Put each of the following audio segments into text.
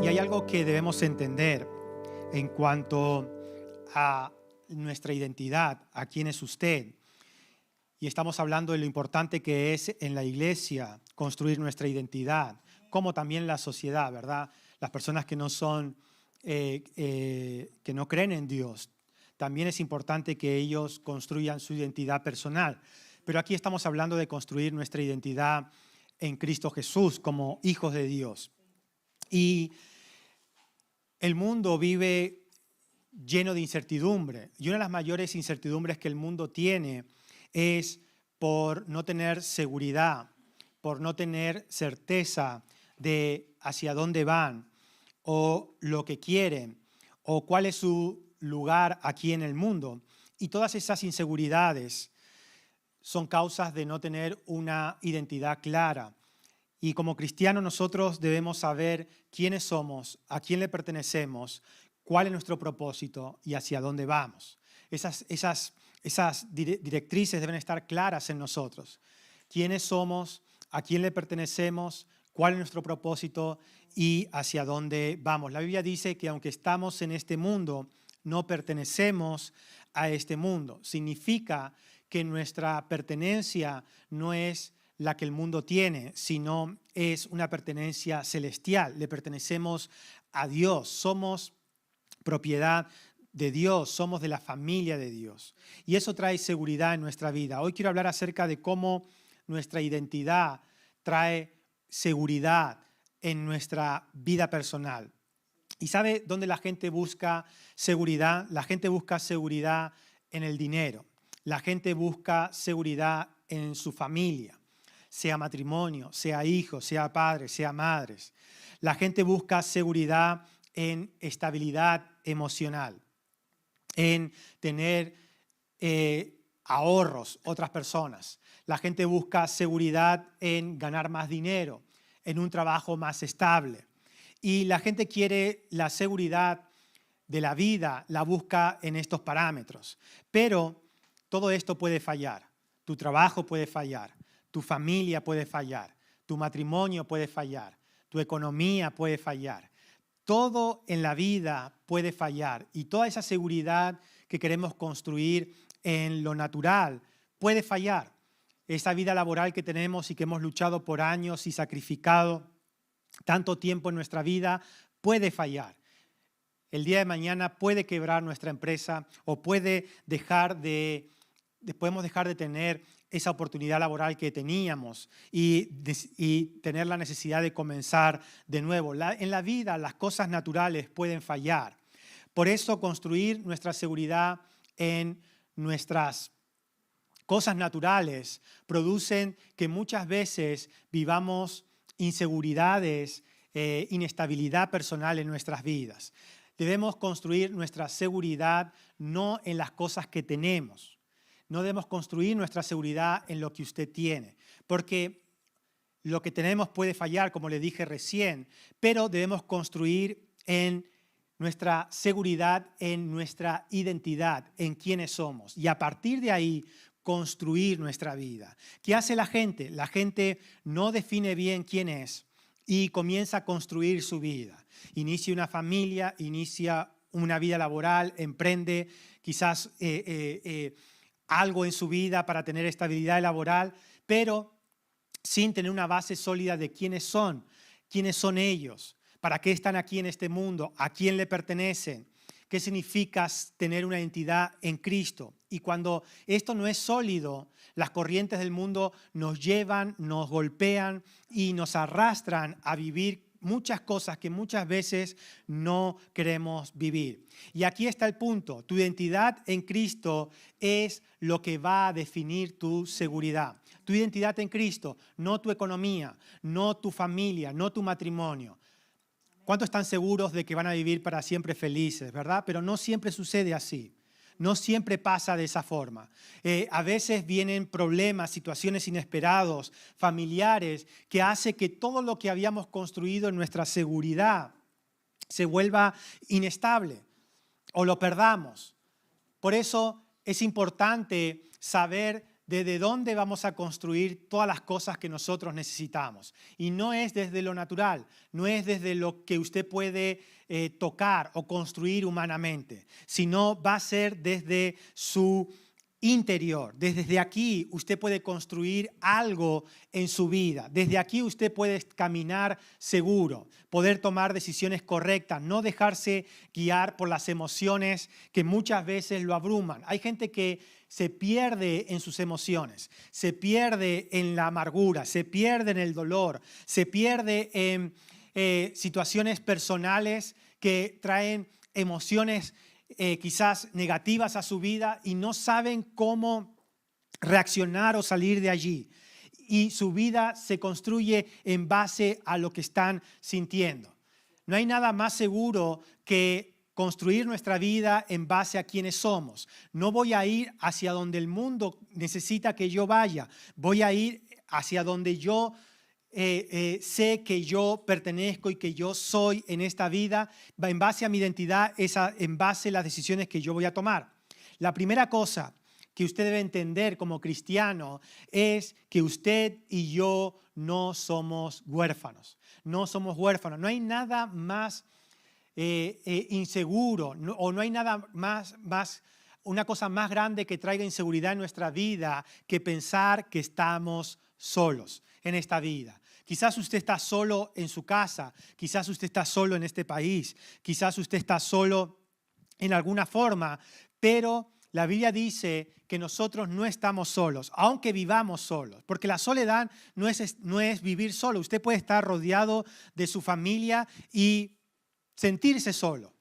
Y hay algo que debemos entender en cuanto a nuestra identidad, a quién es usted. Y estamos hablando de lo importante que es en la iglesia construir nuestra identidad, como también la sociedad, ¿verdad? Las personas que no son, que no creen en Dios, también es importante que ellos construyan su identidad personal. Pero aquí estamos hablando de construir nuestra identidad en Cristo Jesús como hijos de Dios. Y el mundo vive lleno de incertidumbre. Y una de las mayores incertidumbres que el mundo tiene es por no tener seguridad, por no tener certeza de hacia dónde van o lo que quieren o cuál es su lugar aquí en el mundo. Y todas esas inseguridades son causas de no tener una identidad clara. Y como cristianos nosotros debemos saber quiénes somos, a quién le pertenecemos, cuál es nuestro propósito y hacia dónde vamos. Esas directrices deben estar claras en nosotros. Quiénes somos, a quién le pertenecemos, cuál es nuestro propósito y hacia dónde vamos. La Biblia dice que aunque estamos en este mundo, no pertenecemos a este mundo. Significa que nuestra pertenencia no es la que el mundo tiene, sino es una pertenencia celestial. Le pertenecemos a Dios, somos propiedad de Dios, somos de la familia de Dios. Y eso trae seguridad en nuestra vida. Hoy quiero hablar acerca de cómo nuestra identidad trae seguridad en nuestra vida personal. ¿Y sabe dónde la gente busca seguridad? La gente busca seguridad en el dinero. La gente busca seguridad en su familia, sea matrimonio, sea hijos, sea padres, sea madres. La gente busca seguridad en estabilidad emocional, en tener ahorros, otras personas. La gente busca seguridad en ganar más dinero, en un trabajo más estable. Y la gente quiere la seguridad de la vida, la busca en estos parámetros. Pero todo esto puede fallar. Tu trabajo puede fallar, tu familia puede fallar, tu matrimonio puede fallar, tu economía puede fallar. Todo en la vida puede fallar y toda esa seguridad que queremos construir en lo natural puede fallar. Esa vida laboral que tenemos y que hemos luchado por años y sacrificado tanto tiempo en nuestra vida puede fallar. El día de mañana puede quebrar nuestra empresa o podemos dejar de tener esa oportunidad laboral que teníamos y tener la necesidad de comenzar de nuevo. En la vida las cosas naturales pueden fallar. Por eso construir nuestra seguridad en nuestras cosas naturales producen que muchas veces vivamos inseguridades, inestabilidad personal en nuestras vidas. Debemos construir nuestra seguridad no en las cosas que tenemos. No debemos construir nuestra seguridad en lo que usted tiene, porque lo que tenemos puede fallar, como le dije recién, pero debemos construir en nuestra seguridad, en nuestra identidad, en quiénes somos. Y a partir de ahí, construir nuestra vida. ¿Qué hace la gente? La gente no define bien quién es y comienza a construir su vida. Inicia una familia, inicia una vida laboral, emprende quizás algo en su vida para tener estabilidad laboral, pero sin tener una base sólida de quiénes son ellos, para qué están aquí en este mundo, a quién le pertenecen, qué significa tener una identidad en Cristo. Y cuando esto no es sólido, las corrientes del mundo nos llevan, nos golpean y nos arrastran a vivir muchas cosas que muchas veces no queremos vivir. Y aquí está el punto. Tu identidad en Cristo es lo que va a definir tu seguridad. Tu identidad en Cristo, no tu economía, no tu familia, no tu matrimonio. ¿Cuántos están seguros de que van a vivir para siempre felices, verdad? Pero no siempre sucede así. No siempre pasa de esa forma. A veces vienen problemas, situaciones inesperadas, familiares, que hace que todo lo que habíamos construido en nuestra seguridad se vuelva inestable o lo perdamos. Por eso es importante saber desde dónde vamos a construir todas las cosas que nosotros necesitamos. Y no es desde lo natural, no es desde lo que usted puede tocar o construir humanamente, sino va a ser desde su interior. Desde aquí usted puede construir algo en su vida. Desde aquí usted puede caminar seguro, poder tomar decisiones correctas, no dejarse guiar por las emociones que muchas veces lo abruman. Hay gente que se pierde en sus emociones, se pierde en la amargura, se pierde en el dolor, se pierde en situaciones personales que traen emociones quizás negativas a su vida y no saben cómo reaccionar o salir de allí. Y su vida se construye en base a lo que están sintiendo. No hay nada más seguro que construir nuestra vida en base a quienes somos. No voy a ir hacia donde el mundo necesita que yo vaya. Voy a ir hacia donde yo sé que yo pertenezco y que yo soy en esta vida, en base a mi identidad, en base a las decisiones que yo voy a tomar. La primera cosa que usted debe entender como cristiano es que usted y yo no somos huérfanos. No somos huérfanos. No hay nada más inseguro o no hay nada más, una cosa más grande que traiga inseguridad en nuestra vida que pensar que estamos solos en esta vida. Quizás usted está solo en su casa, quizás usted está solo en este país, quizás usted está solo en alguna forma, pero la Biblia dice que nosotros no estamos solos, aunque vivamos solos, porque la soledad no es vivir solo. Usted puede estar rodeado de su familia y sentirse solo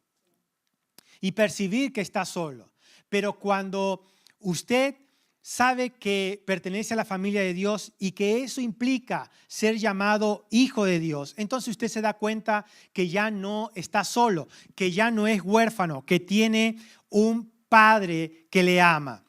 y percibir que está solo, pero cuando usted sabe que pertenece a la familia de Dios y que eso implica ser llamado hijo de Dios, entonces usted se da cuenta que ya no está solo, que ya no es huérfano, que tiene un padre que le ama.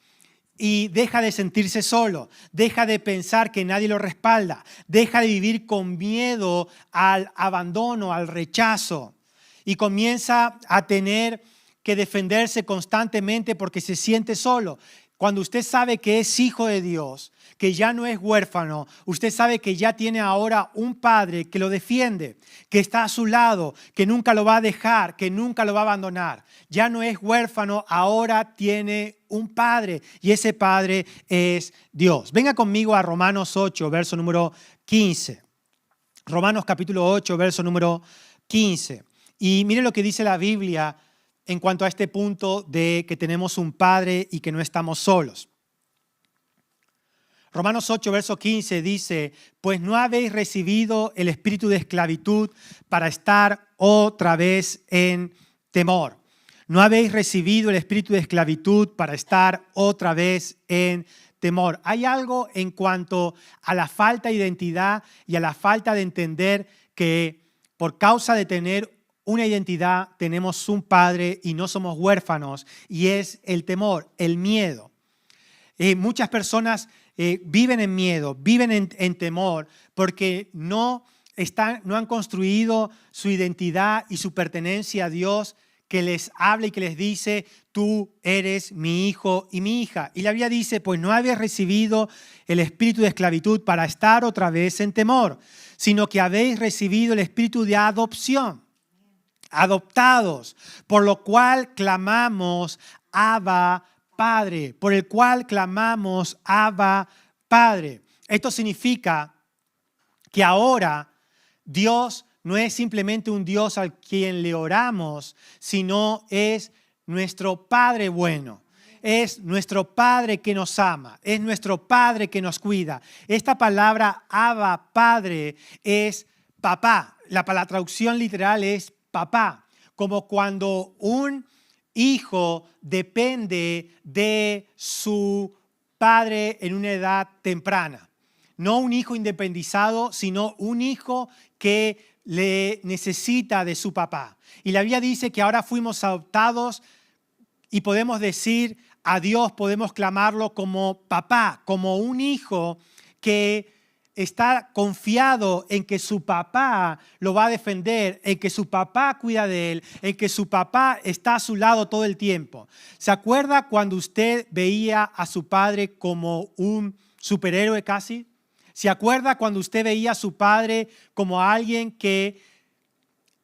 Y deja de sentirse solo, deja de pensar que nadie lo respalda, deja de vivir con miedo al abandono, al rechazo y comienza a tener que defenderse constantemente porque se siente solo. Cuando usted sabe que es hijo de Dios, que ya no es huérfano, usted sabe que ya tiene ahora un padre que lo defiende, que está a su lado, que nunca lo va a dejar, que nunca lo va a abandonar. Ya no es huérfano, ahora tiene un padre y ese padre es Dios. Venga conmigo a Romanos 8, verso número 15. Romanos capítulo 8, verso número 15. Y mire lo que dice la Biblia en cuanto a este punto de que tenemos un Padre y que no estamos solos. Romanos 8, verso 15 dice, pues no habéis recibido el espíritu de esclavitud para estar otra vez en temor. No habéis recibido el espíritu de esclavitud para estar otra vez en temor. Hay algo en cuanto a la falta de identidad y a la falta de entender que por causa de tener una identidad, tenemos un padre y no somos huérfanos, y es el temor, el miedo. Muchas personas viven en miedo, viven en temor, porque no han construido su identidad y su pertenencia a Dios, que les habla y que les dice, tú eres mi hijo y mi hija. Y la Biblia dice, pues no habéis recibido el espíritu de esclavitud para estar otra vez en temor, sino que habéis recibido el espíritu de adopción, adoptados, por lo cual clamamos, Abba, Padre, por el cual clamamos, Abba, Padre. Esto significa que ahora Dios no es simplemente un Dios al quien le oramos, sino es nuestro Padre bueno. Es nuestro Padre que nos ama, es nuestro Padre que nos cuida. Esta palabra Abba, Padre, es papá. La traducción literal es papá, como cuando un hijo depende de su padre en una edad temprana. No un hijo independizado, sino un hijo que le necesita de su papá. Y la Biblia dice que ahora fuimos adoptados y podemos decir a Dios, podemos clamarlo como papá, como un hijo que está confiado en que su papá lo va a defender, en que su papá cuida de él, en que su papá está a su lado todo el tiempo. ¿Se acuerda cuando usted veía a su padre como un superhéroe casi? ¿Se acuerda cuando usted veía a su padre como alguien que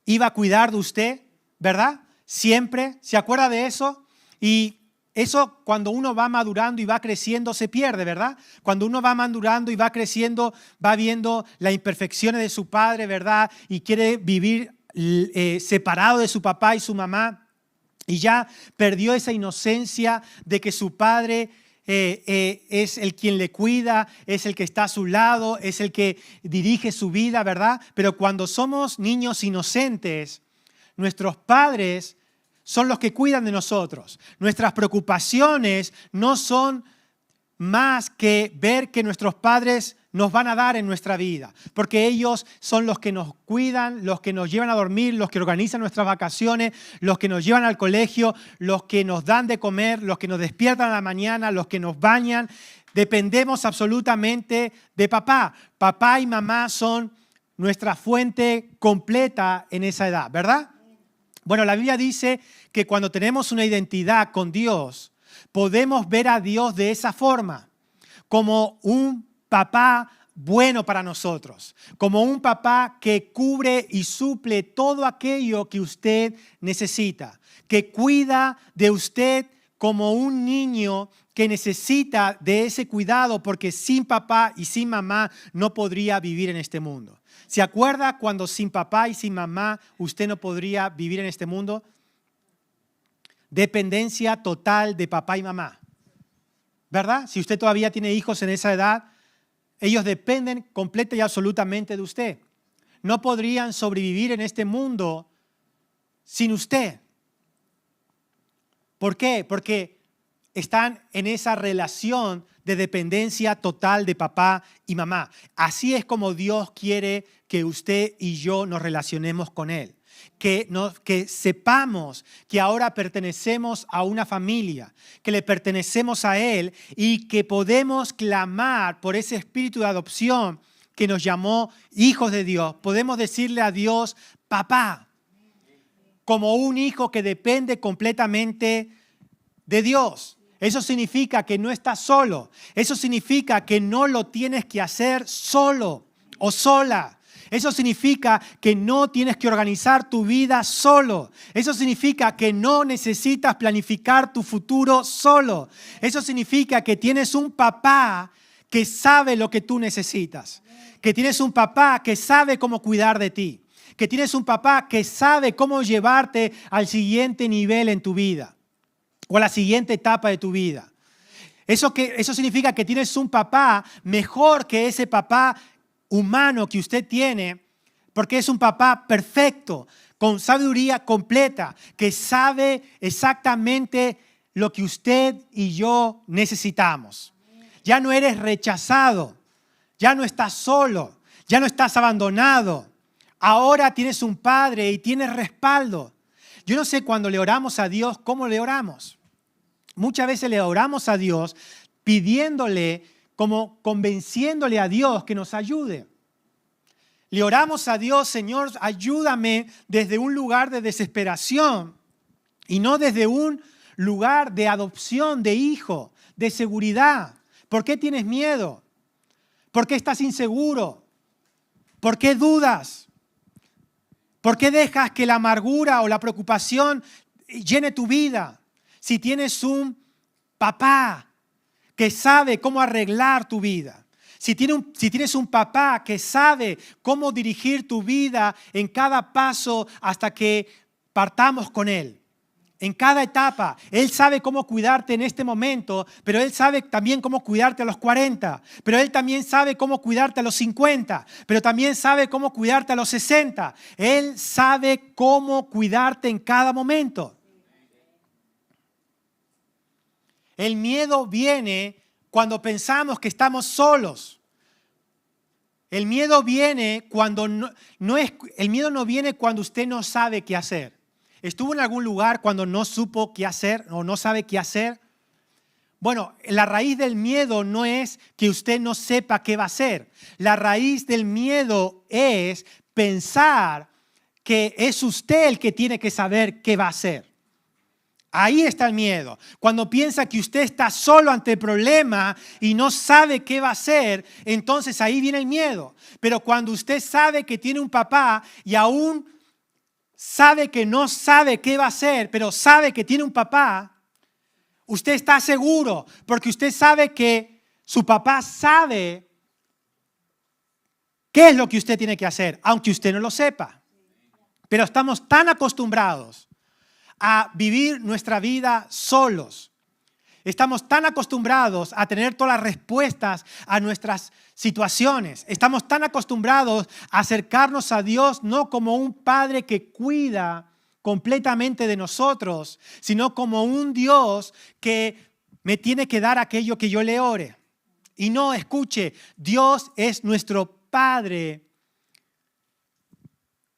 iba a cuidar de usted? ¿Verdad? Siempre. ¿Se acuerda de eso? Y eso cuando uno va madurando y va creciendo se pierde, ¿verdad? Cuando uno va madurando y va creciendo, va viendo las imperfecciones de su padre, ¿verdad? Y quiere vivir separado de su papá y su mamá. Y ya perdió esa inocencia de que su padre es el quien le cuida, es el que está a su lado, es el que dirige su vida, ¿verdad? Pero cuando somos niños inocentes, nuestros padres son los que cuidan de nosotros. Nuestras preocupaciones no son más que ver que nuestros padres nos van a dar en nuestra vida, porque ellos son los que nos cuidan, los que nos llevan a dormir, los que organizan nuestras vacaciones, los que nos llevan al colegio, los que nos dan de comer, los que nos despiertan a la mañana, los que nos bañan. Dependemos absolutamente de papá. Papá y mamá son nuestra fuente completa en esa edad, ¿verdad? Bueno, la Biblia dice que cuando tenemos una identidad con Dios, podemos ver a Dios de esa forma, como un papá bueno para nosotros, como un papá que cubre y suple todo aquello que usted necesita, que cuida de usted como un niño que necesita de ese cuidado, porque sin papá y sin mamá no podría vivir en este mundo. ¿Se acuerda cuando sin papá y sin mamá usted no podría vivir en este mundo? Dependencia total de papá y mamá, ¿verdad? Si usted todavía tiene hijos en esa edad, ellos dependen completa y absolutamente de usted. No podrían sobrevivir en este mundo sin usted. ¿Por qué? Porque están en esa relación de dependencia total de papá y mamá. Así es como Dios quiere que usted y yo nos relacionemos con Él. Que sepamos que ahora pertenecemos a una familia, que le pertenecemos a Él y que podemos clamar por ese espíritu de adopción que nos llamó hijos de Dios. Podemos decirle a Dios, papá, como un hijo que depende completamente de Dios. Eso significa que no estás solo. Eso significa que no lo tienes que hacer solo o sola. Eso significa que no tienes que organizar tu vida solo. Eso significa que no necesitas planificar tu futuro solo. Eso significa que tienes un papá que sabe lo que tú necesitas. Que tienes un papá que sabe cómo cuidar de ti. Que tienes un papá que sabe cómo llevarte al siguiente nivel en tu vida o a la siguiente etapa de tu vida. Eso significa que tienes un papá mejor que ese papá humano que usted tiene, porque es un papá perfecto, con sabiduría completa, que sabe exactamente lo que usted y yo necesitamos. Ya no eres rechazado, ya no estás solo, ya no estás abandonado. Ahora tienes un padre y tienes respaldo. Yo no sé cuando le oramos a Dios, ¿cómo le oramos? Muchas veces le oramos a Dios pidiéndole, como convenciéndole a Dios que nos ayude. Le oramos a Dios, Señor, ayúdame desde un lugar de desesperación y no desde un lugar de adopción, de hijo, de seguridad. ¿Por qué tienes miedo? ¿Por qué estás inseguro? ¿Por qué dudas? ¿Por qué dejas que la amargura o la preocupación llene tu vida? Si tienes un papá que sabe cómo arreglar tu vida, si tienes un papá que sabe cómo dirigir tu vida en cada paso hasta que partamos con Él, en cada etapa, Él sabe cómo cuidarte en este momento, pero Él sabe también cómo cuidarte a los 40, pero Él también sabe cómo cuidarte a los 50, pero también sabe cómo cuidarte a los 60. Él sabe cómo cuidarte en cada momento. El miedo viene cuando pensamos que estamos solos. El miedo viene cuando el miedo no viene cuando usted no sabe qué hacer. ¿Estuvo en algún lugar cuando no supo qué hacer o no sabe qué hacer? Bueno, la raíz del miedo no es que usted no sepa qué va a hacer. La raíz del miedo es pensar que es usted el que tiene que saber qué va a hacer. Ahí está el miedo. Cuando piensa que usted está solo ante el problema y no sabe qué va a hacer, entonces ahí viene el miedo. Pero cuando usted sabe que tiene un papá y aún sabe que no sabe qué va a hacer, pero sabe que tiene un papá, usted está seguro porque usted sabe que su papá sabe qué es lo que usted tiene que hacer, aunque usted no lo sepa. Pero estamos tan acostumbrados a vivir nuestra vida solos. Estamos tan acostumbrados a tener todas las respuestas a nuestras situaciones. Estamos tan acostumbrados a acercarnos a Dios no como un Padre que cuida completamente de nosotros, sino como un Dios que me tiene que dar aquello que yo le ore. Y no, escuche, Dios es nuestro Padre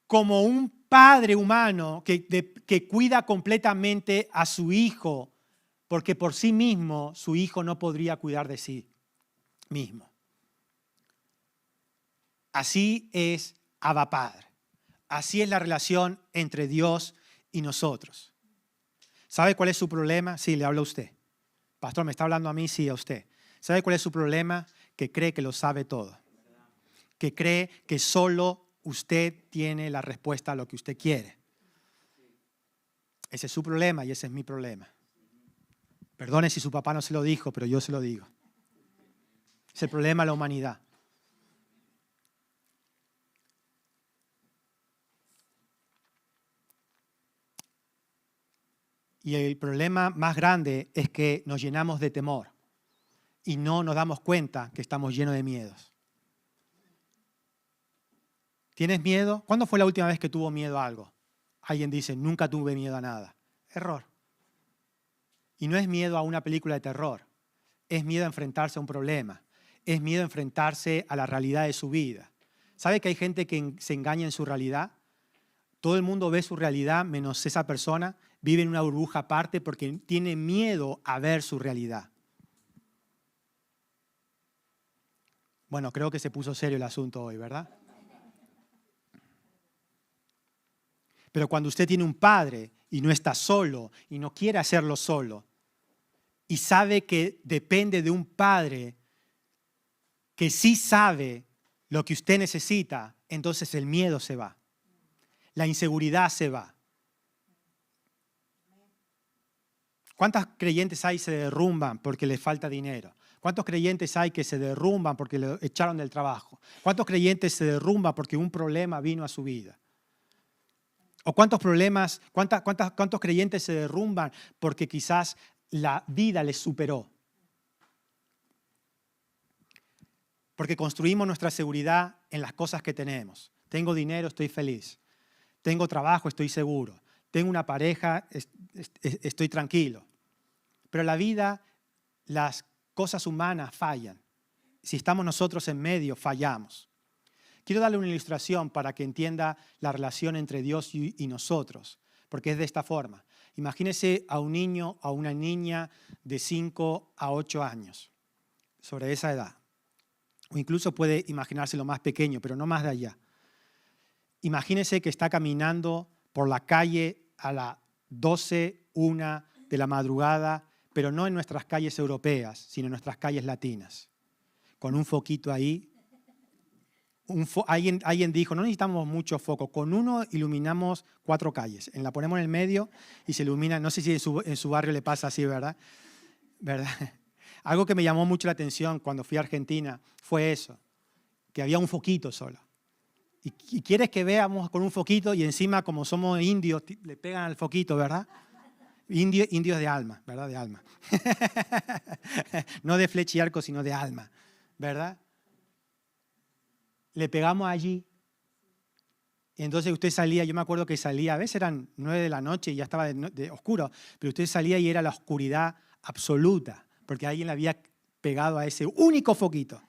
como un Padre humano que cuida completamente a su Hijo, porque por sí mismo su Hijo no podría cuidar de sí mismo. Así es Abba Padre. Así es la relación entre Dios y nosotros. ¿Sabe cuál es su problema? Sí, le hablo a usted. Pastor, ¿me está hablando a mí? Sí, a usted. ¿Sabe cuál es su problema? Que cree que lo sabe todo. Que cree que solo usted tiene la respuesta a lo que usted quiere. Ese es su problema y ese es mi problema. Perdone si su papá no se lo dijo, pero yo se lo digo. Es el problema de la humanidad. Y el problema más grande es que nos llenamos de temor y no nos damos cuenta que estamos llenos de miedos. ¿Tienes miedo? ¿Cuándo fue la última vez que tuvo miedo a algo? Alguien dice, nunca tuve miedo a nada. Error. Y no es miedo a una película de terror. Es miedo a enfrentarse a un problema. Es miedo a enfrentarse a la realidad de su vida. ¿Sabe que hay gente que se engaña en su realidad? Todo el mundo ve su realidad menos esa persona. Vive en una burbuja aparte porque tiene miedo a ver su realidad. Bueno, creo que se puso serio el asunto hoy, ¿verdad? Pero cuando usted tiene un padre y no está solo y no quiere hacerlo solo y sabe que depende de un padre que sí sabe lo que usted necesita, entonces el miedo se va. La inseguridad se va. ¿Cuántos creyentes hay que se derrumban porque les falta dinero? ¿Cuántos creyentes hay que se derrumban porque le echaron del trabajo? ¿Cuántos creyentes se derrumban porque un problema vino a su vida? ¿O cuántos creyentes se derrumban porque quizás la vida les superó? Porque construimos nuestra seguridad en las cosas que tenemos. Tengo dinero, estoy feliz. Tengo trabajo, estoy seguro. Tengo una pareja, estoy tranquilo. Pero la vida, las cosas humanas fallan. Si estamos nosotros en medio, fallamos. Quiero darle una ilustración para que entienda la relación entre Dios y nosotros, porque es de esta forma. Imagínese a un niño o a una niña de 5 a 8 años, sobre esa edad. O incluso puede imaginárselo más pequeño, pero no más de allá. Imagínese que está caminando por la calle a las 12, 1 de la madrugada, pero no en nuestras calles europeas, sino en nuestras calles latinas, con un foquito ahí. Alguien dijo, no necesitamos mucho foco, con uno iluminamos 4 calles. La ponemos en el medio y se ilumina. No sé si en su barrio le pasa así, ¿verdad? Algo que me llamó mucho la atención cuando fui a Argentina fue eso, que había un foquito solo. Y quieres que veamos con un foquito y encima, como somos indios, le pegan al foquito, ¿verdad? Indios de alma, ¿verdad? De alma. No de flecha y arco, sino de alma, ¿verdad? Le pegamos allí. Y entonces usted salía, yo me acuerdo que salía, a veces eran 9 de la noche y ya estaba de oscuro, pero usted salía y era la oscuridad absoluta, porque alguien le había pegado a ese único foquito.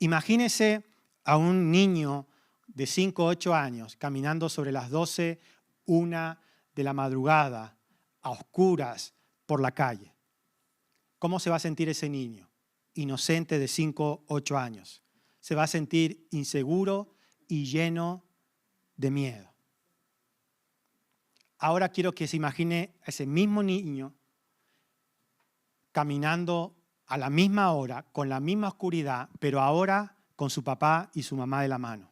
Imagínese a un niño de 5 o 8 años caminando sobre las 12, 1 de la madrugada a oscuras por la calle. ¿Cómo se va a sentir ese niño? Inocente de 5, 8 años. Se va a sentir inseguro y lleno de miedo. Ahora quiero que se imagine a ese mismo niño caminando a la misma hora, con la misma oscuridad, pero ahora con su papá y su mamá de la mano.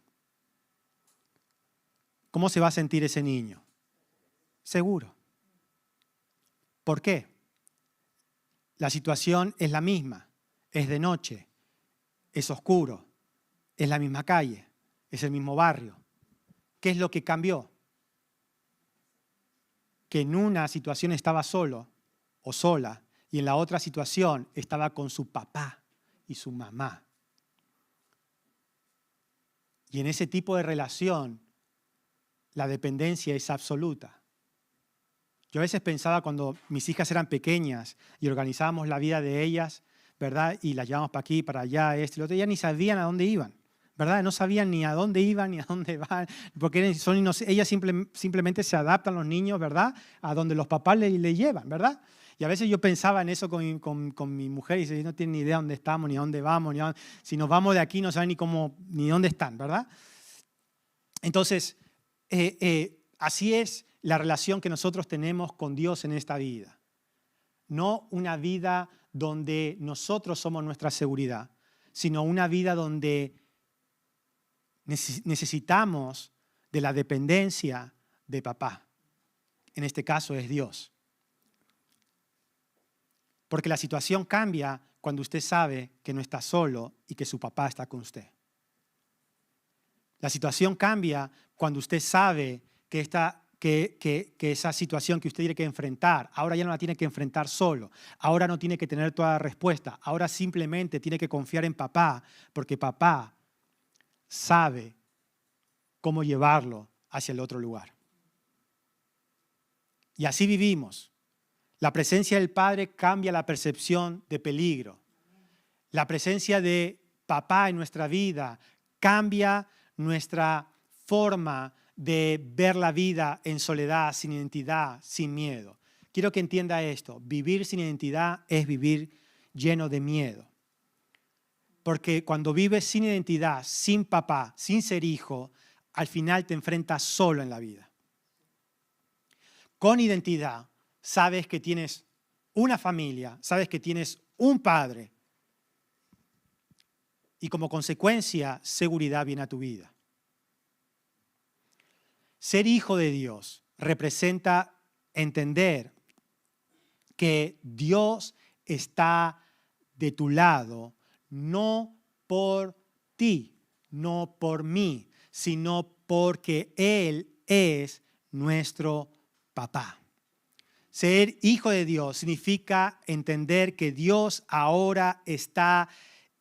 ¿Cómo se va a sentir ese niño? Seguro. ¿Por qué? La situación es la misma. Es de noche, es oscuro, es la misma calle, es el mismo barrio. ¿Qué es lo que cambió? Que en una situación estaba solo o sola y en la otra situación estaba con su papá y su mamá. Y en ese tipo de relación, la dependencia es absoluta. Yo a veces pensaba cuando mis hijas eran pequeñas y organizábamos la vida de ellas, ¿verdad? Y las llevábamos para aquí, para allá, y lo otro, ya ni sabían a dónde iban, ¿verdad? No sabían ni a dónde iban ni a dónde van, porque ellas simplemente se adaptan los niños, ¿verdad? A donde los papás le llevan, ¿verdad? Y a veces yo pensaba en eso con mi mujer y dice, no tienen ni idea dónde estamos, ni a dónde vamos, si nos vamos de aquí no saben ni dónde están, ¿verdad? Entonces, así es la relación que nosotros tenemos con Dios en esta vida. No una vida donde nosotros somos nuestra seguridad, sino una vida donde necesitamos de la dependencia de papá. En este caso es Dios. Porque la situación cambia cuando usted sabe que no está solo y que su papá está con usted. La situación cambia cuando usted sabe que esa situación que usted tiene que enfrentar, ahora ya no la tiene que enfrentar solo, ahora no tiene que tener toda la respuesta, ahora simplemente tiene que confiar en papá, porque papá sabe cómo llevarlo hacia el otro lugar. Y así vivimos. La presencia del Padre cambia la percepción de peligro. La presencia de papá en nuestra vida cambia nuestra forma de ver la vida en soledad, sin identidad, sin miedo. Quiero que entienda esto. Vivir sin identidad es vivir lleno de miedo. Porque cuando vives sin identidad, sin papá, sin ser hijo, al final te enfrentas solo en la vida. Con identidad, sabes que tienes una familia, sabes que tienes un padre. Y como consecuencia, seguridad viene a tu vida. Ser hijo de Dios representa entender que Dios está de tu lado, no por ti, no por mí, sino porque Él es nuestro papá. Ser hijo de Dios significa entender que Dios ahora está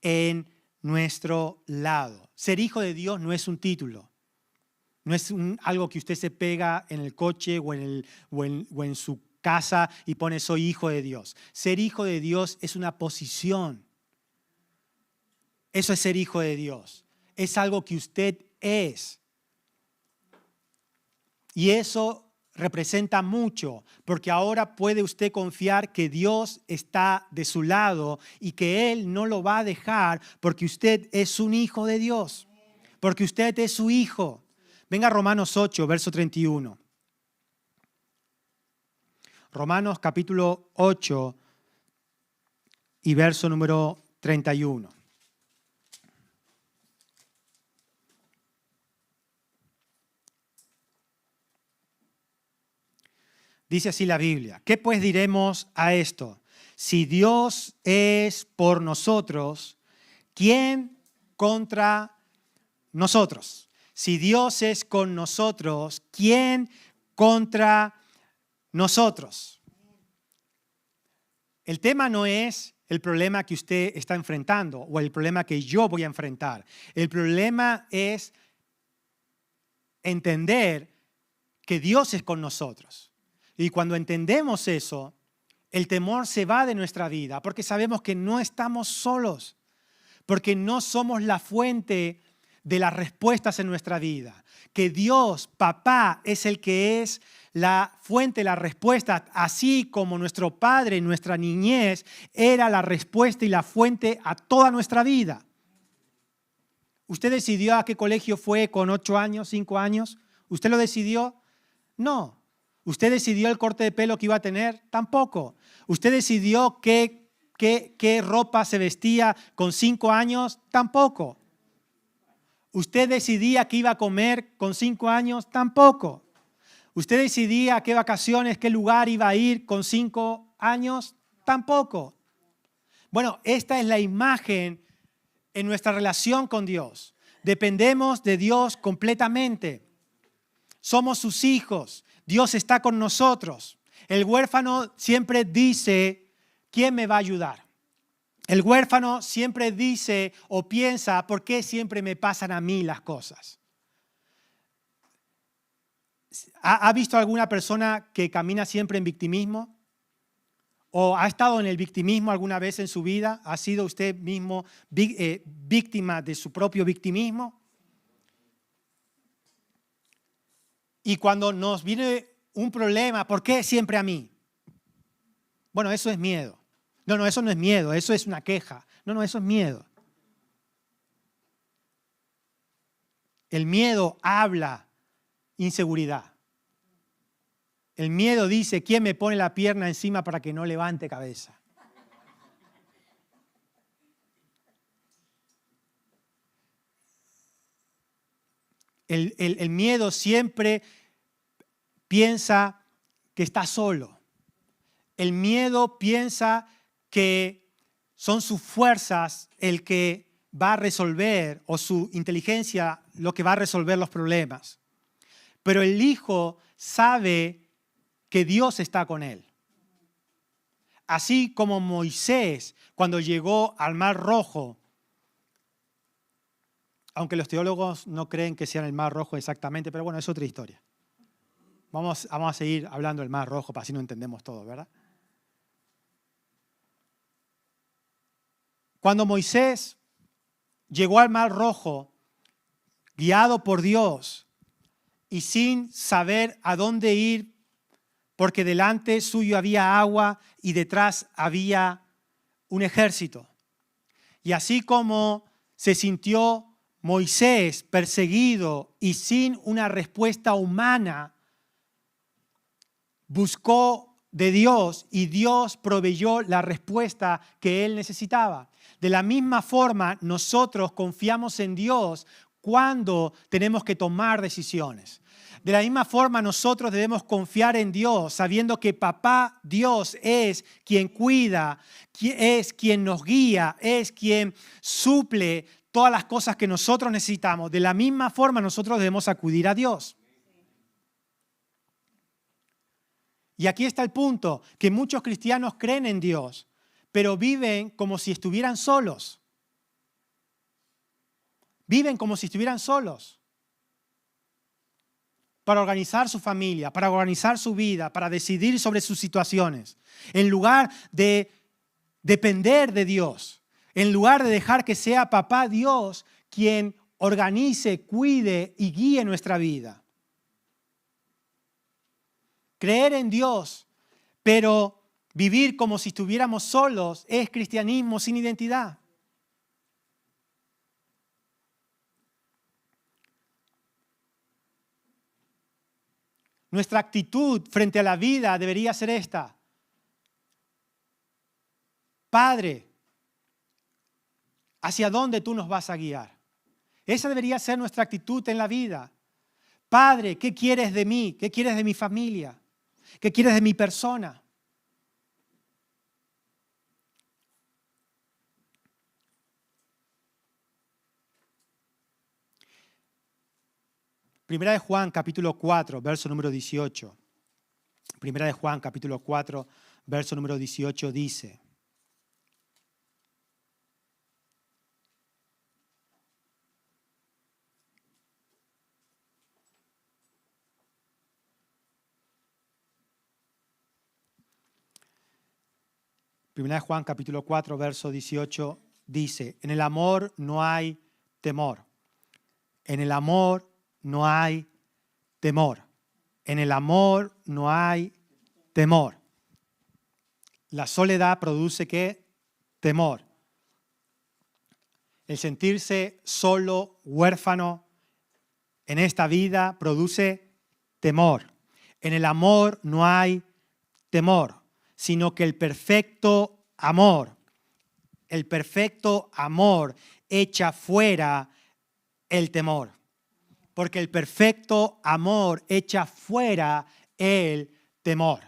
en nuestro lado. Ser hijo de Dios no es un título. No es algo que usted se pega en el coche o en su casa y pone soy hijo de Dios. Ser hijo de Dios es una posición. Eso es ser hijo de Dios. Es algo que usted es. Y eso representa mucho, porque ahora puede usted confiar que Dios está de su lado y que Él no lo va a dejar porque usted es un hijo de Dios, porque usted es su hijo. Venga a Romanos 8, verso 31. Romanos capítulo 8 y verso número 31. Dice así la Biblia. ¿Qué pues diremos a esto? Si Dios es por nosotros, ¿quién contra nosotros? Si Dios es con nosotros, ¿quién contra nosotros? El tema no es el problema que usted está enfrentando o el problema que yo voy a enfrentar. El problema es entender que Dios es con nosotros. Y cuando entendemos eso, el temor se va de nuestra vida porque sabemos que no estamos solos, porque no somos la fuente de las respuestas en nuestra vida. Que Dios, Papá, es el que es la fuente de la respuesta, así como nuestro Padre en nuestra niñez era la respuesta y la fuente a toda nuestra vida. ¿Usted decidió a qué colegio fue con 8 años, 5 años? ¿Usted lo decidió? No. ¿Usted decidió el corte de pelo que iba a tener? Tampoco. ¿Usted decidió qué ropa se vestía con 5 años? Tampoco. ¿Usted decidía qué iba a comer con 5 años? Tampoco. ¿Usted decidía a qué vacaciones, qué lugar iba a ir con 5 años? Tampoco. Bueno, esta es la imagen en nuestra relación con Dios. Dependemos de Dios completamente. Somos sus hijos. Dios está con nosotros. El huérfano siempre dice, ¿quién me va a ayudar? El huérfano siempre dice o piensa, ¿por qué siempre me pasan a mí las cosas? ¿Ha visto alguna persona que camina siempre en victimismo? ¿O ha estado en el victimismo alguna vez en su vida? ¿Ha sido usted mismo víctima de su propio victimismo? Y cuando nos viene un problema, ¿por qué siempre a mí? Bueno, eso es miedo. No, eso no es miedo, eso es una queja. No, eso es miedo. El miedo habla inseguridad. El miedo dice, ¿quién me pone la pierna encima para que no levante cabeza? El miedo siempre piensa que está solo. El miedo piensa que son sus fuerzas el que va a resolver, o su inteligencia lo que va a resolver los problemas. Pero el hijo sabe que Dios está con él. Así como Moisés, cuando llegó al Mar Rojo, aunque los teólogos no creen que sea el Mar Rojo exactamente, pero bueno, es otra historia. Vamos a seguir hablando del Mar Rojo para así no entendemos todo, ¿verdad? Cuando Moisés llegó al Mar Rojo, guiado por Dios y sin saber a dónde ir, porque delante suyo había agua y detrás había un ejército. Y así como se sintió Moisés perseguido y sin una respuesta humana, buscó de Dios y Dios proveyó la respuesta que él necesitaba. De la misma forma, nosotros confiamos en Dios cuando tenemos que tomar decisiones. De la misma forma, nosotros debemos confiar en Dios, sabiendo que Papá Dios es quien cuida, es quien nos guía, es quien suple todas las cosas que nosotros necesitamos. De la misma forma, nosotros debemos acudir a Dios. Y aquí está el punto, que muchos cristianos creen en Dios, pero viven como si estuvieran solos. Viven como si estuvieran solos. Para organizar su familia, para organizar su vida, para decidir sobre sus situaciones. En lugar de depender de Dios, en lugar de dejar que sea Papá Dios quien organice, cuide y guíe nuestra vida. Creer en Dios, pero vivir como si estuviéramos solos es cristianismo sin identidad. Nuestra actitud frente a la vida debería ser esta. Padre, ¿hacia dónde tú nos vas a guiar? Esa debería ser nuestra actitud en la vida. Padre, ¿qué quieres de mí? ¿Qué quieres de mi familia? ¿Qué quieres de mi persona? Primera de Juan, capítulo 4, verso número 18. Primera de Juan, capítulo 4, verso número 18 dice: Primera de Juan, capítulo 4, verso 18 dice: en el amor no hay temor, En el amor no hay temor. En el amor no hay temor. La soledad produce ¿qué? Temor. El sentirse solo, huérfano en esta vida produce temor. En el amor no hay temor, sino que el perfecto amor echa fuera el temor. Porque el perfecto amor echa fuera el temor.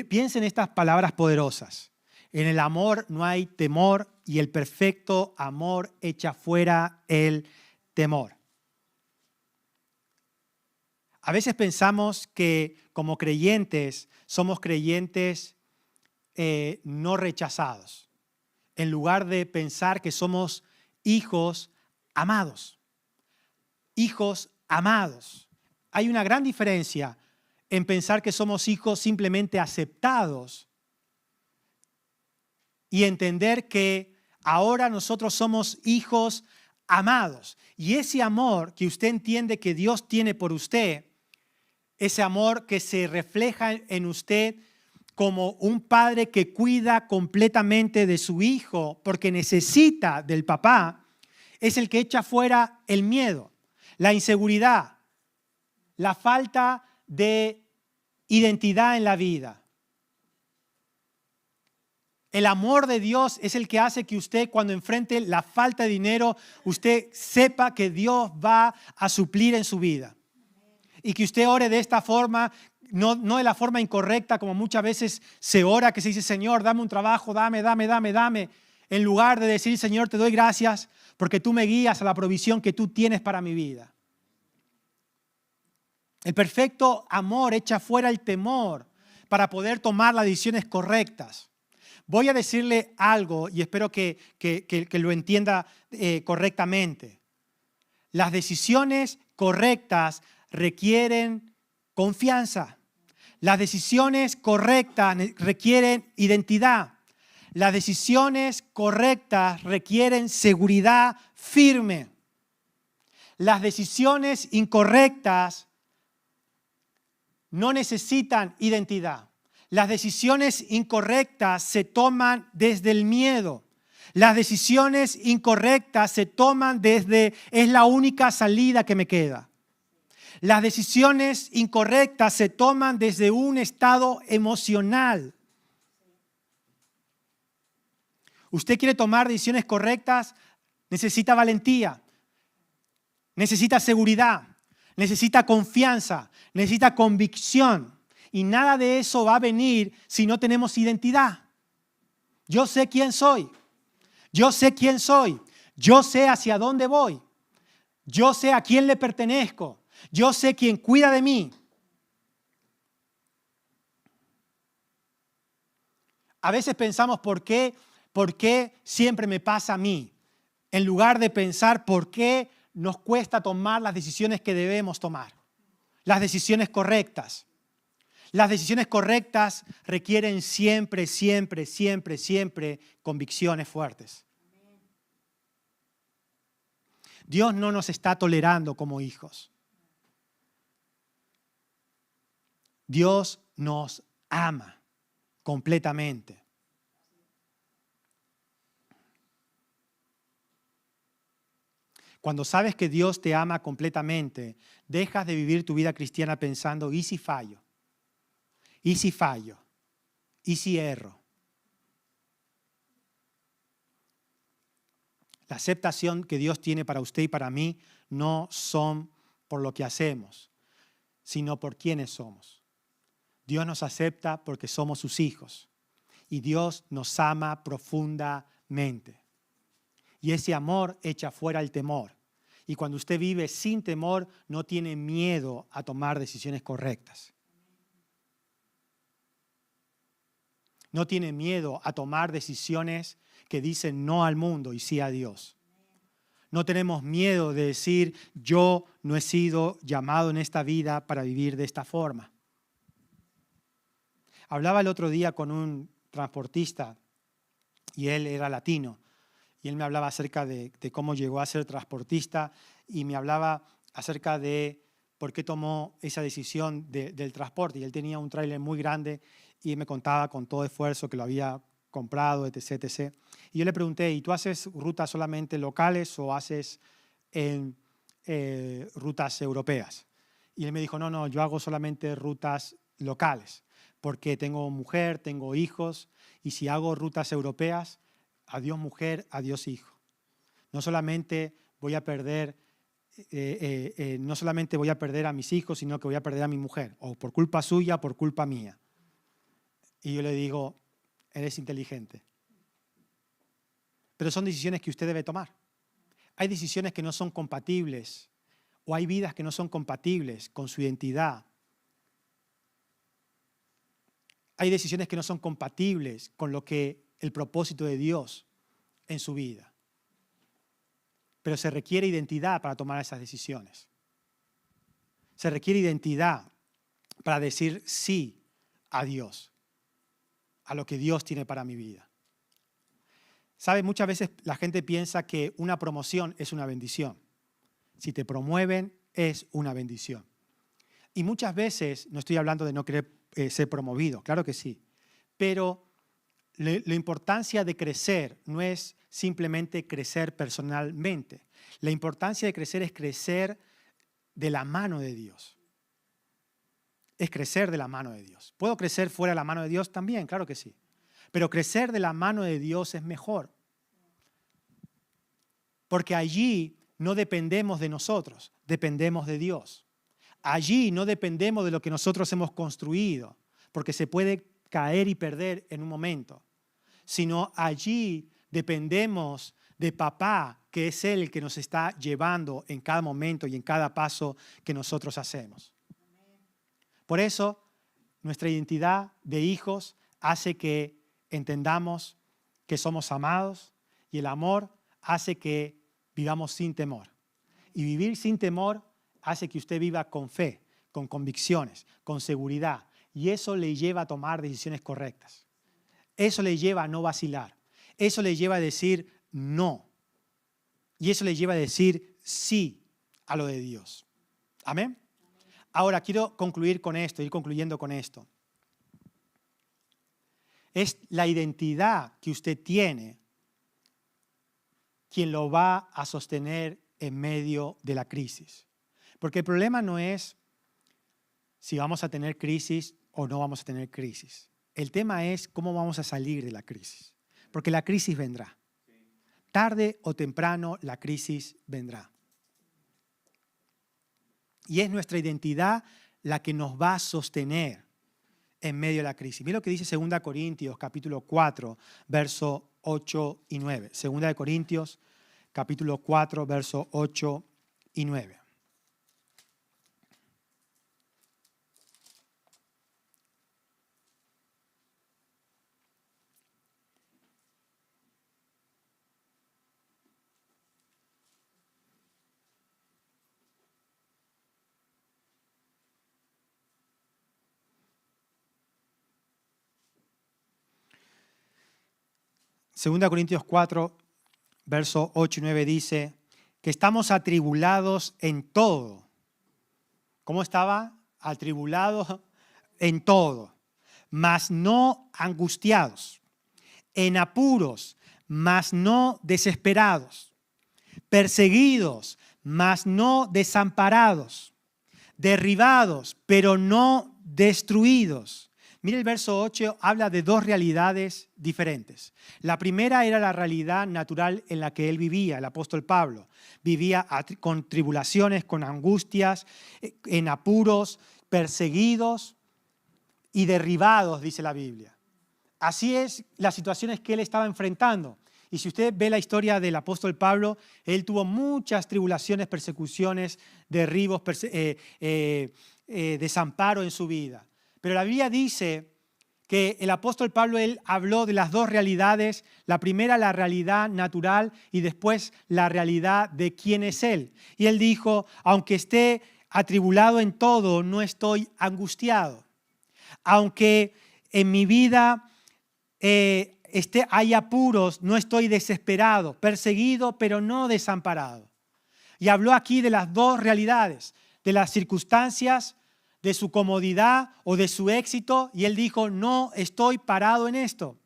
Piensen en estas palabras poderosas. En el amor no hay temor y el perfecto amor echa fuera el temor. A veces pensamos que como creyentes somos creyentes no rechazados, en lugar de pensar que somos hijos amados. Hijos amados. Hay una gran diferencia en pensar que somos hijos simplemente aceptados y entender que ahora nosotros somos hijos amados. Y ese amor que usted entiende que Dios tiene por usted, ese amor que se refleja en usted como un padre que cuida completamente de su hijo porque necesita del papá, es el que echa fuera el miedo, la inseguridad, la falta de identidad en la vida. El amor de Dios es el que hace que usted, cuando enfrente la falta de dinero, usted sepa que Dios va a suplir en su vida. Y que usted ore de esta forma, no de la forma incorrecta, como muchas veces se ora, que se dice, Señor, dame un trabajo, dame. En lugar de decir, Señor, te doy gracias porque tú me guías a la provisión que tú tienes para mi vida. El perfecto amor echa fuera el temor para poder tomar las decisiones correctas. Voy a decirle algo y espero que lo entienda correctamente. Las decisiones correctas requieren confianza. Las decisiones correctas requieren identidad. Las decisiones correctas requieren seguridad firme. Las decisiones incorrectas no necesitan identidad. Las decisiones incorrectas se toman desde el miedo. Las decisiones incorrectas se toman desde es la única salida que me queda. Las decisiones incorrectas se toman desde un estado emocional. Usted quiere tomar decisiones correctas, necesita valentía, necesita seguridad, necesita confianza, necesita convicción. Y nada de eso va a venir si no tenemos identidad. Yo sé quién soy. Yo sé quién soy. Yo sé hacia dónde voy. Yo sé a quién le pertenezco. Yo sé quién cuida de mí. A veces pensamos, ¿por qué siempre me pasa a mí? En lugar de pensar por qué nos cuesta tomar las decisiones que debemos tomar. Las decisiones correctas. Las decisiones correctas requieren siempre convicciones fuertes. Dios no nos está tolerando como hijos. Dios nos ama completamente. Cuando sabes que Dios te ama completamente, dejas de vivir tu vida cristiana pensando, ¿y si fallo? ¿Y si fallo? ¿Y si erro? La aceptación que Dios tiene para usted y para mí no son por lo que hacemos, sino por quienes somos. Dios nos acepta porque somos sus hijos y Dios nos ama profundamente. Y ese amor echa fuera el temor. Y cuando usted vive sin temor, no tiene miedo a tomar decisiones correctas. No tiene miedo a tomar decisiones que dicen no al mundo y sí a Dios. No tenemos miedo de decir, yo no he sido llamado en esta vida para vivir de esta forma. Hablaba el otro día con un transportista y él era latino y él me hablaba acerca de cómo llegó a ser transportista y me hablaba acerca de por qué tomó esa decisión del transporte. Y él tenía un tráiler muy grande y me contaba con todo esfuerzo que lo había comprado, etc, etc. Y yo le pregunté, ¿y tú haces rutas solamente locales o haces en rutas europeas? Y él me dijo, no, yo hago solamente rutas locales, porque tengo mujer, tengo hijos, y si hago rutas europeas, adiós mujer, adiós hijo. No solamente voy a perder, no solamente voy a perder a mis hijos, sino que voy a perder a mi mujer, o por culpa suya, o por culpa mía. Y yo le digo, eres inteligente. Pero son decisiones que usted debe tomar. Hay decisiones que no son compatibles, o hay vidas que no son compatibles con su identidad. Hay decisiones que no son compatibles con lo que el propósito de Dios en su vida. Pero se requiere identidad para tomar esas decisiones. Se requiere identidad para decir sí a Dios, a lo que Dios tiene para mi vida. ¿Sabe? Muchas veces la gente piensa que una promoción es una bendición. Si te promueven, es una bendición. Y muchas veces, no estoy hablando de no querer ser promovido, claro que sí, pero la importancia de crecer no es simplemente crecer personalmente. La importancia de crecer es crecer de la mano de Dios. Es crecer de la mano de Dios. ¿Puedo crecer fuera de la mano de Dios? También, claro que sí. Pero crecer de la mano de Dios es mejor. Porque allí no dependemos de nosotros, dependemos de Dios. Allí no dependemos de lo que nosotros hemos construido, porque se puede caer y perder en un momento. Sino allí dependemos de papá, que es Él el que nos está llevando en cada momento y en cada paso que nosotros hacemos. Por eso, nuestra identidad de hijos hace que entendamos que somos amados y el amor hace que vivamos sin temor. Y vivir sin temor hace que usted viva con fe, con convicciones, con seguridad. Y eso le lleva a tomar decisiones correctas. Eso le lleva a no vacilar. Eso le lleva a decir no. Y eso le lleva a decir sí a lo de Dios. ¿Amén? Ahora quiero concluir con esto, ir concluyendo con esto. Es la identidad que usted tiene quien lo va a sostener en medio de la crisis. Porque el problema no es si vamos a tener crisis o no vamos a tener crisis. El tema es cómo vamos a salir de la crisis. Porque la crisis vendrá. Tarde o temprano la crisis vendrá. Y es nuestra identidad la que nos va a sostener en medio de la crisis. Mira lo que dice 2 Corintios, capítulo 4, versos 8 y 9. 2 Corintios, capítulo 4, versos 8 y 9. Segunda Corintios 4, versos 8 y 9 dice que estamos atribulados en todo. ¿Cómo estaba? Atribulados en todo, mas no angustiados, en apuros, mas no desesperados, perseguidos, mas no desamparados, derribados, pero no destruidos. Mire el verso 8, habla de dos realidades diferentes. La primera era la realidad natural en la que él vivía, el apóstol Pablo. Vivía con tribulaciones, con angustias, en apuros, perseguidos y derribados, dice la Biblia. Así es las situaciones que él estaba enfrentando. Y si usted ve la historia del apóstol Pablo, él tuvo muchas tribulaciones, persecuciones, derribos, desamparo en su vida. Pero la Biblia dice que el apóstol Pablo, él habló de las dos realidades. La primera, la realidad natural, y después la realidad de quién es él. Y él dijo, aunque esté atribulado en todo, no estoy angustiado. Aunque en mi vida hay apuros, no estoy desesperado, perseguido, pero no desamparado. Y habló aquí de las dos realidades, de las circunstancias, de su comodidad o de su éxito. Y él dijo, no estoy parado en esto.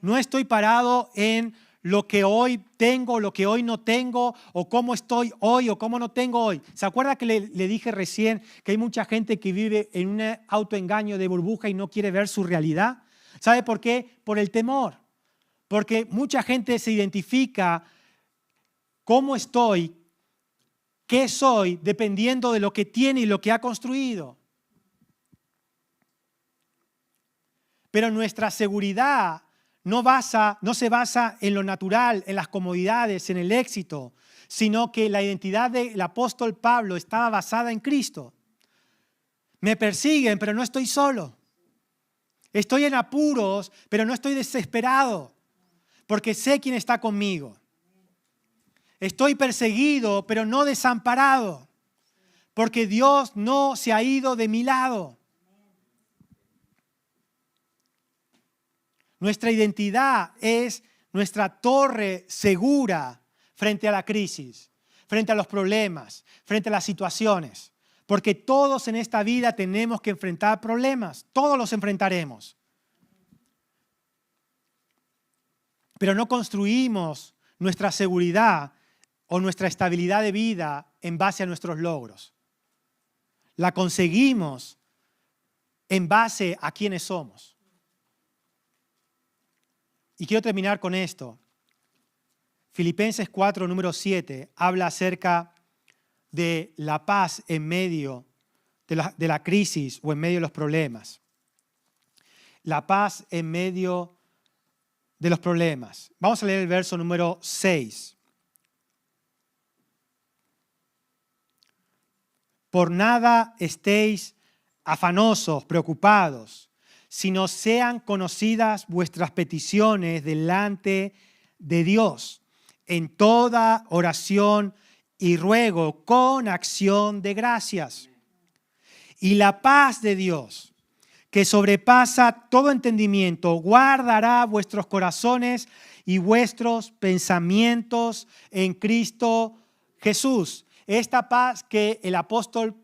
No estoy parado en lo que hoy tengo, lo que hoy no tengo, o cómo estoy hoy o cómo no tengo hoy. ¿Se acuerda que le dije recién que hay mucha gente que vive en un autoengaño de burbuja y no quiere ver su realidad? ¿Sabe por qué? Por el temor. Porque mucha gente se identifica cómo estoy, qué soy, dependiendo de lo que tiene y lo que ha construido. Pero nuestra seguridad no se basa en lo natural, en las comodidades, en el éxito, sino que la identidad del apóstol Pablo estaba basada en Cristo. Me persiguen, pero no estoy solo. Estoy en apuros, pero no estoy desesperado, porque sé quién está conmigo. Estoy perseguido, pero no desamparado, porque Dios no se ha ido de mi lado. Nuestra identidad es nuestra torre segura frente a la crisis, frente a los problemas, frente a las situaciones. Porque todos en esta vida tenemos que enfrentar problemas, todos los enfrentaremos. Pero no construimos nuestra seguridad o nuestra estabilidad de vida en base a nuestros logros. La conseguimos en base a quiénes somos. Y quiero terminar con esto. Filipenses 4, número 7, habla acerca de la paz en medio de la crisis o en medio de los problemas. La paz en medio de los problemas. Vamos a leer el verso número 6. Por nada estéis afanosos, preocupados, sino sean conocidas vuestras peticiones delante de Dios, en toda oración y ruego con acción de gracias. Y la paz de Dios, que sobrepasa todo entendimiento, guardará vuestros corazones y vuestros pensamientos en Cristo Jesús. Esta paz que el apóstol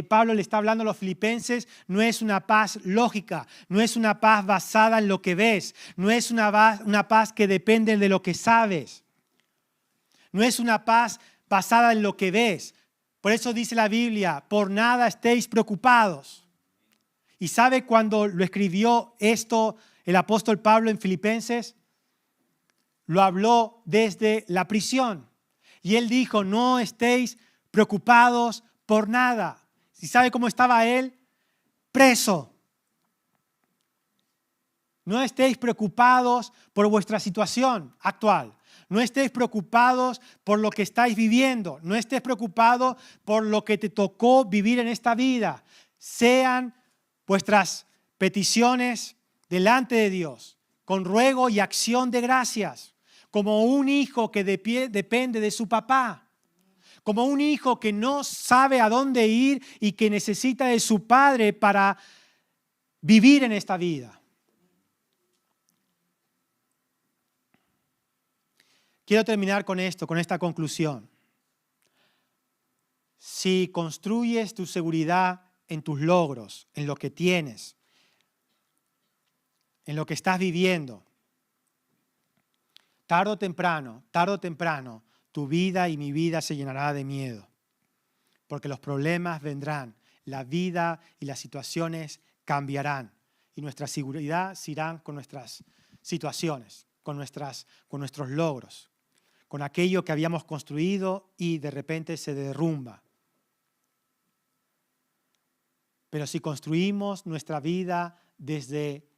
Pablo le está hablando a los filipenses no es una paz lógica, no es una paz basada en lo que ves, no es una paz que depende de lo que sabes, no es una paz basada en lo que ves. Por eso dice la Biblia, por nada estéis preocupados. ¿Y sabe cuando lo escribió esto el apóstol Pablo en Filipenses? Lo habló desde la prisión. Y él dijo, no estéis preocupados por nada. ¿Y sabe cómo estaba él? Preso. No estéis preocupados por vuestra situación actual. No estéis preocupados por lo que estáis viviendo. No estés preocupado por lo que te tocó vivir en esta vida. Sean vuestras peticiones delante de Dios, con ruego y acción de gracias, como un hijo que depende de su papá, como un hijo que no sabe a dónde ir y que necesita de su padre para vivir en esta vida. Quiero terminar con esto, con esta conclusión. Si construyes tu seguridad en tus logros, en lo que tienes, en lo que estás viviendo, tarde o temprano, tu vida y mi vida se llenará de miedo. Porque los problemas vendrán, la vida y las situaciones cambiarán. Y nuestra seguridad se irán con nuestras situaciones, con nuestros logros, con aquello que habíamos construido y de repente se derrumba. Pero si construimos nuestra vida desde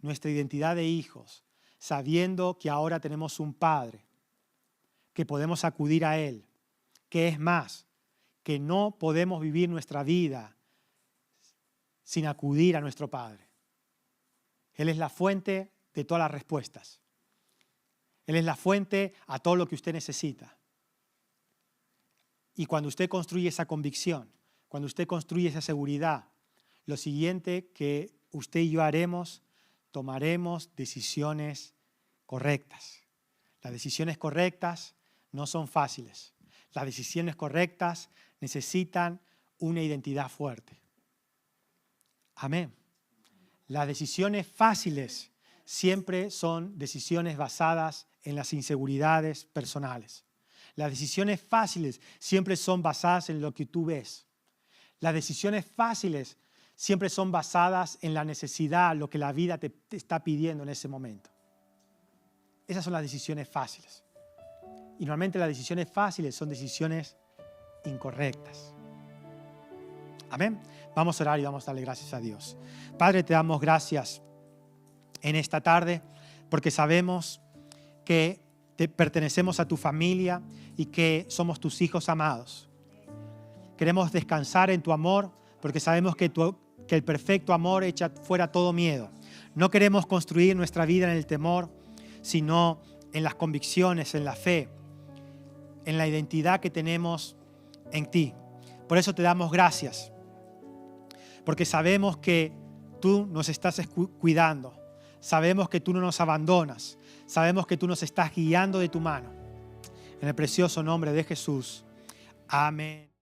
nuestra identidad de hijos, sabiendo que ahora tenemos un Padre, que podemos acudir a Él, que es más, que no podemos vivir nuestra vida sin acudir a nuestro Padre. Él es la fuente de todas las respuestas. Él es la fuente a todo lo que usted necesita. Y cuando usted construye esa convicción, cuando usted construye esa seguridad, lo siguiente que usted y yo haremos, tomaremos decisiones correctas. Las decisiones correctas no son fáciles. Las decisiones correctas necesitan una identidad fuerte. Amén. Las decisiones fáciles siempre son decisiones basadas en las inseguridades personales. Las decisiones fáciles siempre son basadas en lo que tú ves. Las decisiones fáciles siempre son basadas en la necesidad, lo que la vida te está pidiendo en ese momento. Esas son las decisiones fáciles. Y normalmente las decisiones fáciles son decisiones incorrectas. Amén. Vamos a orar y vamos a darle gracias a Dios. Padre, te damos gracias en esta tarde porque sabemos que pertenecemos a tu familia y que somos tus hijos amados. Queremos descansar en tu amor porque sabemos que el perfecto amor echa fuera todo miedo. No queremos construir nuestra vida en el temor, sino en las convicciones, en la fe, en la identidad que tenemos en ti. Por eso te damos gracias, porque sabemos que tú nos estás cuidando, sabemos que tú no nos abandonas, sabemos que tú nos estás guiando de tu mano. En el precioso nombre de Jesús. Amén.